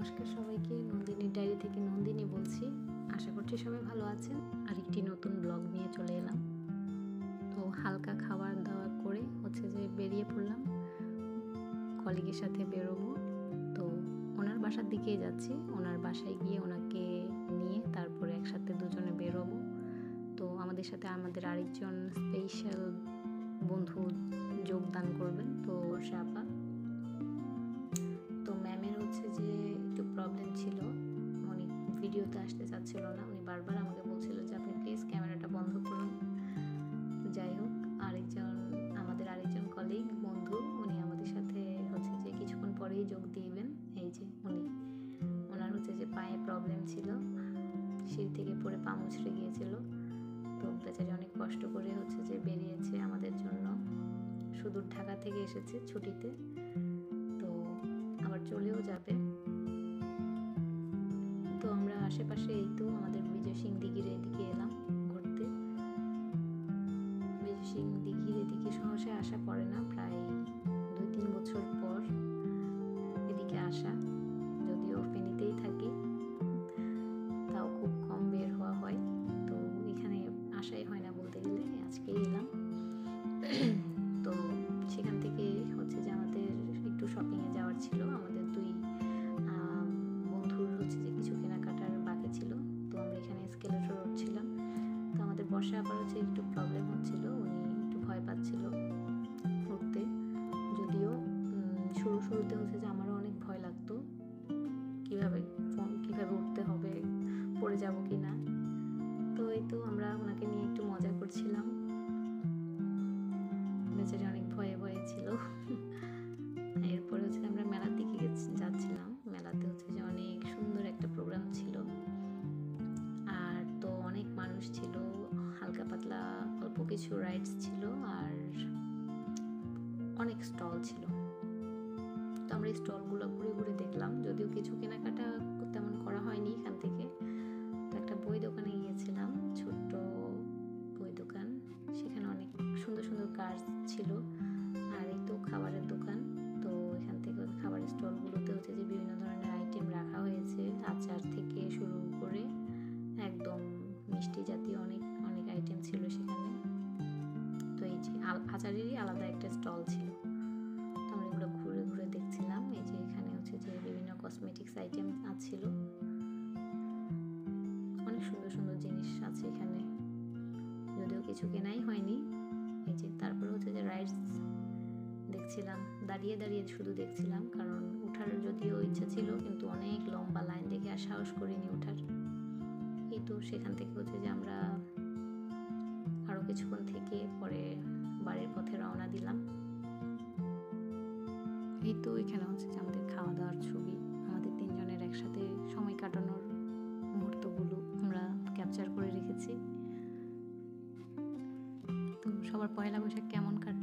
নমস্কার সবাইকে, নন্দিনী ডায়েরি থেকে নন্দিনী বলছি। আশা করছি সবাই ভালো আছেন। আরেকটি নতুন ব্লগ নিয়ে চলে এলাম। তো হালকা খাবার দাওয়া করে যে বেরিয়ে পড়লাম, কলিগের সাথে বেরোবো। তো ওনার বাসার দিকেই যাচ্ছি। ওনার বাসায় গিয়ে ওনাকে নিয়ে তারপরে একসাথে দুজনে বেরোবো। তো আমাদের সাথে আমাদের আরেকজন স্পেশাল বন্ধু যোগদান করবেন, তো বর্ষা আপা। তো ম্যামের যে একটু প্রবলেম ছিল, উনি ভিডিওতে আসতে চাচ্ছিল না। উনি বারবার আমাকে বলছিল যে আপনি প্লিজ ক্যামেরাটা বন্ধ করুন। যাই হোক, আমাদের আরেকজন কলিগ বন্ধু, উনি আমাদের সাথে যে কিছুক্ষণ পরেই যোগ দিবেন। এই যে ওনার যে পায়ে প্রবলেম ছিল, সিঁড়ি থেকে পড়ে পা মুচড়ে গিয়েছিল। তো বেচারি অনেক কষ্ট করে যে বেরিয়েছে আমাদের জন্য। সুদূর ঢাকা থেকে এসেছে ছুটিতে, তো আবার চলেও যাবে। তো আমরা আশেপাশে আমাদের বিজয় সিং দিঘির এদিকে এলাম ঘুরতে। বিজয় সিং দিঘির এদিকে সহসা আসা পড়ে না, প্রায় 2-3 বছর পর এদিকে আসা। যদিও ফেনীতেই থাকি, তাও খুব কম বের হওয়া হয়। তো এখানে আসাই হয় না বলতে গেলে। আজকেই এলাম। তো সেখান থেকে যে আমাদের একটু শপিংয়ে যাওয়ার ছিল। আমাদের দুই বন্ধুর যে কিছু কেনাকাটার বাকি ছিল। তো আমরা এখানে এসকেলেটর উঠছিলাম। তো আমাদের বর্ষা আবার একটু প্রবলেম হচ্ছিল, উনি একটু ভয় পাচ্ছিল উঠতে। যদিও শুরুতে যে আমারও অনেক ভয় লাগতো, কিভাবে উঠতে হবে, পড়ে যাব কি না। তো আমরা ওনাকে নিয়ে একটু মজা করছিলাম। বেচারি অনেক ভয়ে ভয়ে ছিল। এরপরে আমরা মেলার দিকে যাচ্ছিলাম। মেলাতে যে অনেক সুন্দর একটা প্রোগ্রাম ছিল, আর তো অনেক মানুষ ছিল। হালকা পাতলা অল্প কিছু রাইডস ছিল, আর অনেক স্টল ছিল। তো আমরা এই স্টলগুলো ঘুরে ঘুরে দেখলাম। যদিও কিছু কেনাকাটা তেমন করা হয়নি এখান থেকে। তো একটা বই দোকানে গিয়েছিলাম, ছোট্ট বই দোকান। সেখানে অনেক সুন্দর সুন্দর কার্ড ছিল। আর এই তো খাবারের দোকান। তো এখান থেকে খাবারের স্টলগুলোতে যে বিভিন্ন ধরনের আইটেম রাখা হয়েছে, আচার থেকে শুরু করে একদম মিষ্টি জাতীয় অনেক অনেক আইটেম ছিল সেখানে। তো এই যে আচারেরই আলাদা একটা স্টল ছিল। তো আমরা এগুলো ঘুরে ঘুরে দেখছিলাম। এই যে এখানে যে বিভিন্ন কসমেটিক্স আইটেম ছিল। অনেক সুন্দর সুন্দর জিনিস আছে এখানে, যদিও কিছু কেনাই হয়নি। এই যে তারপরে যে রাইডস দেখছিলাম, দাঁড়িয়ে দাঁড়িয়ে শুধু দেখছিলাম, কারণ ওঠার যদিও ইচ্ছা ছিল, কিন্তু অনেক লম্বা লাইন দেখে আর সাহস করিনি ওঠার। এই তো সেখান থেকে যে আমরা আরো কিছুক্ষণ থেকে পরে বাড়ির পথে রওনা দিলাম। এই তো এখানে যে আমাদের খাওয়া দাওয়ার ছবি, আমাদের তিনজনের একসাথে সময় কাটানোর মুহূর্তগুলো আমরা ক্যাপচার করে রেখেছি। তো সবার পয়লা বৈশাখ কেমন কাটে